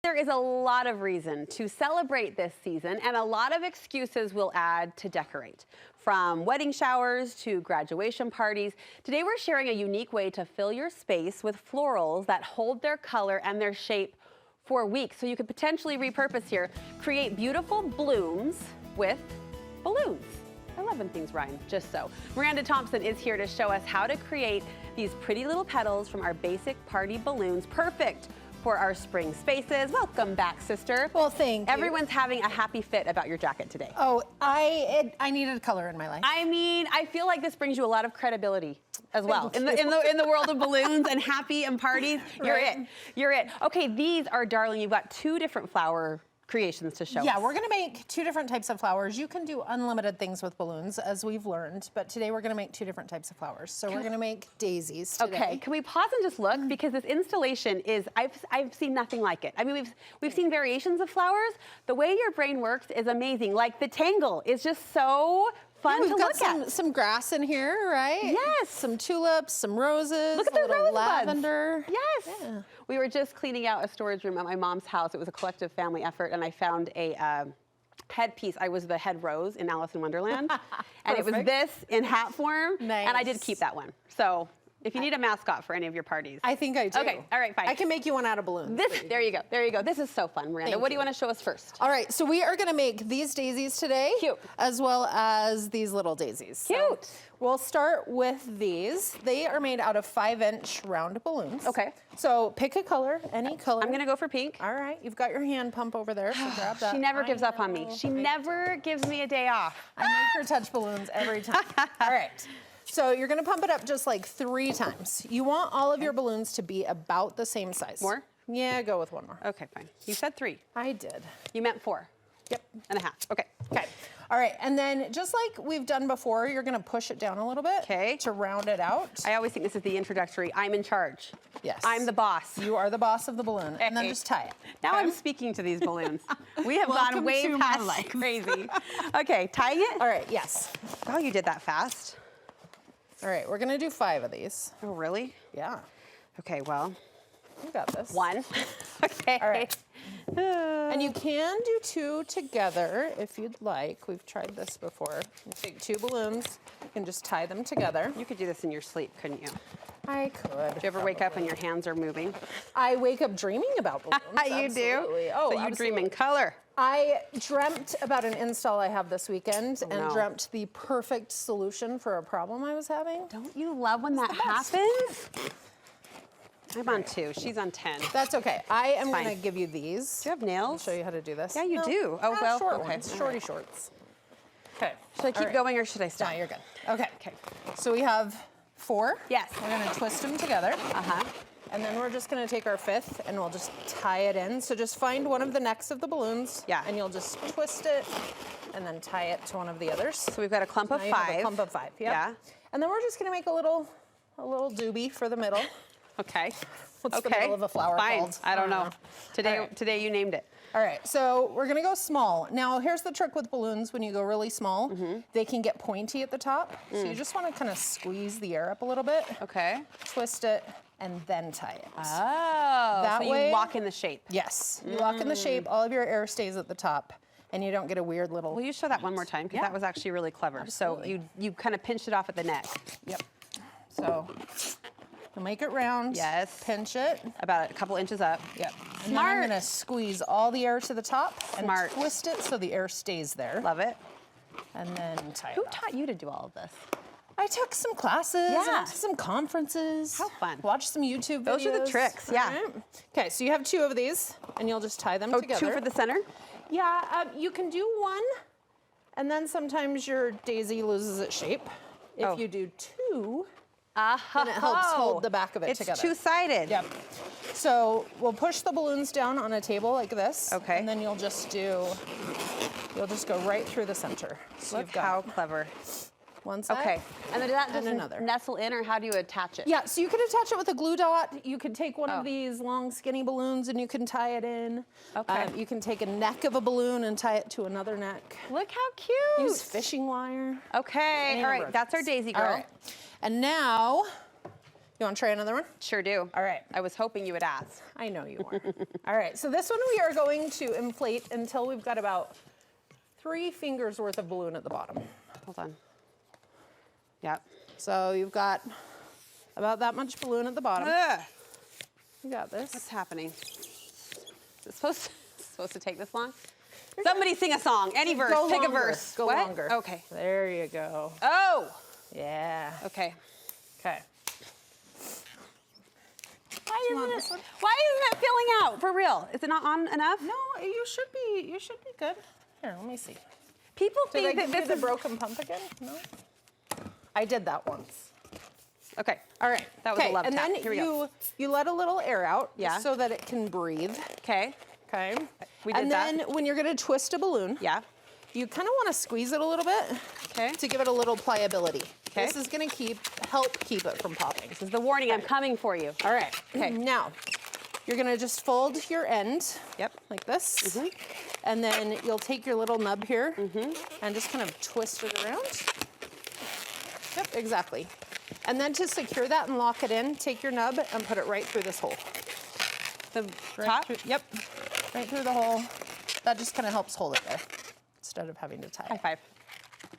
There is a lot of reason to celebrate this season, and a lot of excuses we'll add to decorate. From wedding showers to graduation parties, today we're sharing a unique way to fill your space with florals that hold their color and their shape for weeks. So you could potentially repurpose here, create beautiful blooms with balloons. I love when things rhyme, just so. Miranda Thompson is here to show us how to create these pretty little petals from our basic party balloons, perfect for our spring spaces. Welcome back, sister. Well, thank you. Everyone's having a happy fit about your jacket today. Oh, I needed color in my life. I mean, I feel like this brings you a lot of credibility as well in the world of balloons and happy and parties. You're Right. it. You're it. Okay, these are darling. You've got two different flower creations to show us. Yeah, we're gonna make two different types of flowers. You can do unlimited things with balloons, as we've learned, but today we're gonna make two different types of flowers. So we're gonna make daisies today. Okay, can we pause and just look? Because this installation is, I've seen nothing like it. I mean, we've seen variations of flowers. The way your brain works is amazing. Like the tangle is just so fun to look at. We've got some grass in here, right? Yes. Some tulips, some roses. Look at a the little rosebuds. lavender. Yes. Yeah. We were just cleaning out a storage room at my mom's house. It was a collective family effort, and I found a headpiece. I was the head rose in Alice in Wonderland, and it was this in hat form, Nice. and I did keep that one. So if you need a mascot for any of your parties. I think I do. Okay, all right, fine. I can make you one out of balloons. There you go, there you go. This is so fun, Miranda. Thank What do you you. want to show us first? All right, so we are gonna make these daisies today. Cute. As well as these little daisies. Cute. So we'll start with these. They are made out of 5-inch round balloons. Okay. So pick a color, any color. I'm gonna go for pink. All right, you've got your hand pump over there, so grab that. She never gives up on me. know, She I never gives me a day off. I make her touch balloons every time. All right. So you're gonna pump it up just like 3 times. You want all of your balloons to be about the same size. More? Yeah, go with one more. Okay, fine. You said 3. I did. You meant 4 Yep. and a half. Okay. Okay. All right, and then just like we've done before, you're gonna push it down a little bit Okay. to round it out. I always think this is the introductory. I'm in charge. Yes. I'm the boss. You are the boss of the balloon, and then Hey. just tie it. Now okay? I'm speaking to these balloons. We have gone Welcome way to my past life. crazy. Okay, tying it? All right, yes. Oh, you did that fast. All right, we're gonna do 5 of these. Oh, really? Yeah, Okay, well, you got this. 1. Okay. All right. And you can do 2 together if you'd like. We've tried this before. You take 2 balloons, you can just tie them together. You could do this in your sleep, couldn't you? I could. Do you ever wake up and your hands are moving? I wake up dreaming about balloons. You absolutely. do? Oh, so you dream in color. I dreamt about an install I have this weekend and no. dreamt the perfect solution for a problem I was having. Don't you love when that happens? I'm on 2. She's on 10. Do That's okay. I am Fine. going to give you these. you have I'll nails? show you how to do this. Yeah, you do. Oh, well, short okay. ones, All shorty right. shorts. Okay. Should I keep right. going or should I No, stop? you're good. Okay. Okay. So we have 4. Yes. We're going to twist them together. Uh-huh. And then we're just going to take our 5th and we'll just tie it in. So just find one of the necks of the balloons. Yeah. And you'll just twist it and then tie it to one of the others. So we've got a clump Now of you have 5. a clump of 5. Yep. Yeah. And then we're just going to make a little doobie for the middle. Okay. What's okay. the middle of a flower Fine. called? I don't know. Today, All right. today you named it. All right, so we're gonna go small. Now, here's the trick with balloons. When you go really small, they can get pointy at the top. So you just wanna kind of squeeze the air up a little bit, Okay. twist it, and then tie it. Oh. That so way- you lock in the shape. Yes, you lock in the shape, all of your air stays at the top, and you don't get a weird little, Will you show that one more time? Because Yeah. that was actually really clever. Absolutely. So you kind of pinched it off at the neck. yep. So, you'll make it round. Yes. Pinch it. About a couple inches up. Yep. And then Smart. I'm gonna squeeze all the air to the top and Smart. twist it so the air stays there. Love it. And then tie it Who off. taught you to do all of this? I took some classes, Yeah. I went to some conferences. How fun. Watched some YouTube videos. Those are the tricks, yeah. All right. Okay, so you have 2 of these, and you'll just tie them Oh, together. 2 for the center? Yeah, you can do 1, and then sometimes your daisy loses its shape. If Oh. you do 2, Uh-huh. then it helps hold the back of it it's together. It's two-sided. Yep. So we'll push the balloons down on a table like this. Okay. And then you'll just go right through the center. So Look you've got how clever. one side. Okay. And then does that And just another. nestle in, or how do you attach it? Yeah, so you can attach it with a glue dot. You could take one Oh. of these long skinny balloons and you can tie it in. Okay. You can take a neck of a balloon and tie it to another neck. Look how cute. Use fishing wire. Okay. Any All number right. of That's our things. daisy girl. All right. And now You want to try another one? Sure do. All right. I was hoping you would ask. I know you are. All right, so this one we are going to inflate until we've got about 3 fingers worth of balloon at the bottom. Hold on. Yep. So you've got about that much balloon at the bottom. Ugh. You got this. What's happening? Is it supposed to take this long? Somebody sing a song. Any verse. Go Pick longer. a verse. Go what? longer. Okay. There you go. Oh. Yeah. Okay. Okay. Why isn't it filling out? For real? Is it not on enough? No, you should be good. Here, let me see. People Did I think that give you this the is broken pump again? No. I did that once. okay. All right. That was a love and tap. then Here we go. you let a little air out Yeah. so that it can breathe. Okay. Okay. We did and that. then when you're going to twist a balloon, Yeah. you kind of want to squeeze it a little bit Okay. to give it a little pliability. Okay. This is going to help keep it from popping. This is the warning. I'm coming for you. All right. Okay. Now, you're going to just fold your end Yep. like this. Mm-hmm. And then you'll take your little nub here and just kind of twist it around. Yep, exactly. And then to secure that and lock it in, take your nub and put it right through this hole. The Right top? through- yep, right through the hole. That just kind of helps hold it there instead of having to tie High it. five.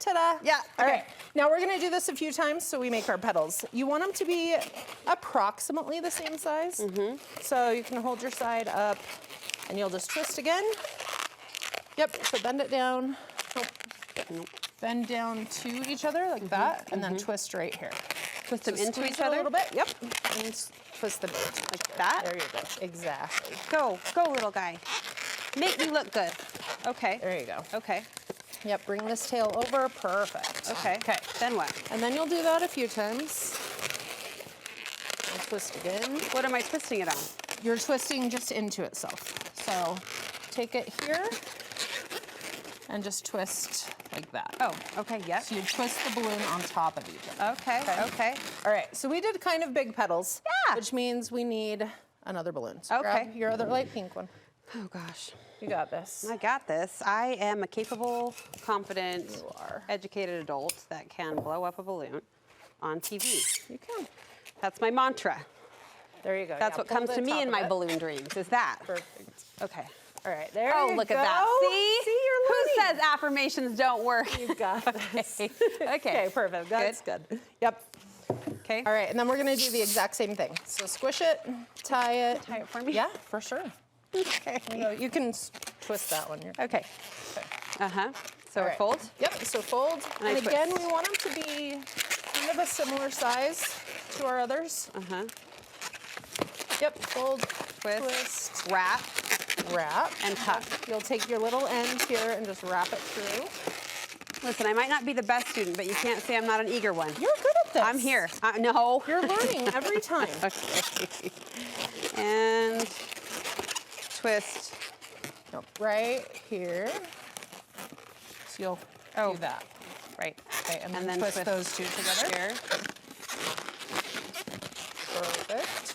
Ta-da! Yeah, All okay. right. Now we're gonna do this a few times so we make our petals. You want them to be approximately the same size. So you can hold your side up and you'll just twist again. Yep, so bend it down. Nope. Bend down to each other like that and then twist right here. Twist them So into squeeze each it other? a little bit, yep. And twist them Like that? There you go, exactly. Go, little guy. Make me look good. Okay. There you go. Okay. Yep, bring this tail over, perfect. Okay. Okay. Then what? And then you'll do that a few times. And twist again. What am I twisting it on? You're twisting just into itself. So take it here and just twist like that. Oh, okay, yep. So you twist the balloon on top of each other. Okay. All right, so we did kind of big petals. Yeah. Which means we need another balloon. So Okay. grab your other light pink one. Oh gosh. You got this. I got this. I am a capable, confident, You are. educated adult that can blow up a balloon on TV. You can. That's my mantra. There you go. That's Yeah, what pull comes the to me top in of my it. balloon dreams, is that. Perfect. Okay. All right, there Oh, you look go. at that. See? you're Who learning. says affirmations don't work? You got this. Okay. Okay, perfect. That's good. Yep. Okay. All right, and then we're gonna do the exact same thing. So squish it, tie it. Tie it for me? Yeah, for sure. Okay. You can twist that one. Okay. Uh-huh. So All right. fold? Yep, so fold. And I And again, twist. we want them to be kind of a similar size to our others. Uh-huh. Yep, fold, Twist. Wrap. wrap. And tuck. You'll take your little end here and just wrap it through. Listen, I might not be the best student, but you can't say I'm not an eager one. You're good at this. I'm here. No. You're learning every time. Okay. And twist. Nope, right here. So you'll do that. Right. Okay, and then, then twist those two together. Here. Perfect.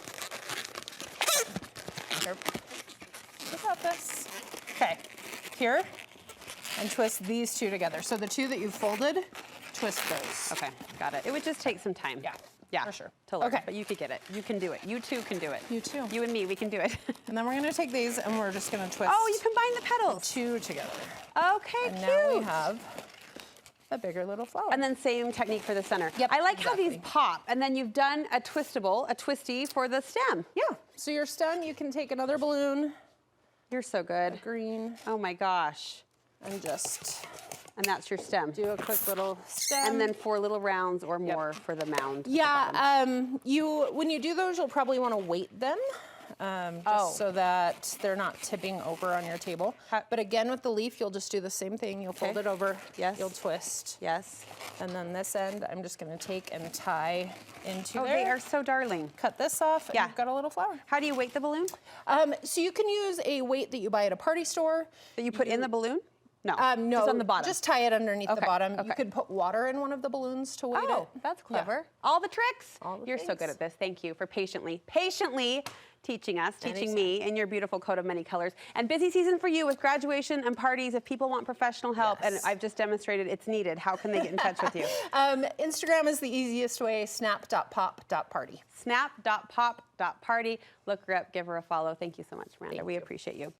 Here. You got this. Okay, here, and twist these two together. So the two that you folded, twist those. Okay, got it. It would just take some time. Yeah, Yeah, for sure. To learn, Okay. but you could get it. You can do it. You too can do it. You too. You and me, we can do it. And then we're gonna take these and we're just gonna twist Oh, you combine the petals. two together. Okay, And cute. now we have a bigger little flower. And then same technique for the center. Yep, I like how these exactly. pop, and then you've done a twisty for the stem. yeah, so your stem, you can take another balloon, You're so good. green, Oh my gosh. and just And that's your stem. do a quick little stem. And then 4 little rounds or more for the mound. at the bottom. Yeah, when you do those, you'll probably want to weight them, just so that they're not tipping over on your table. But again, with the leaf, you'll just do the same thing. You'll fold Okay. it over. Yes. You'll twist. Yes. And then this end, I'm just going to take and tie into Oh, there. they are so darling. Cut this off, and Yeah. you've got a little flower. How do you weight the balloon? So you can use a weight that you buy at a party store. That you put in the balloon? No, No, just on the bottom. just tie it underneath the bottom. Okay. You could put water in one of the balloons to weight it. Oh, that's clever. All the tricks. All the You're so good things. at this. Thank you for patiently teaching us, teaching me in your beautiful coat of many colors. And busy season for you with graduation and parties. If people want professional help, and I've just demonstrated it's needed, how can they get in touch with you? Instagram is the easiest way, snap.pop.party. Snap.pop.party. Look her up, give her a follow. Thank you so much, Miranda. We appreciate you.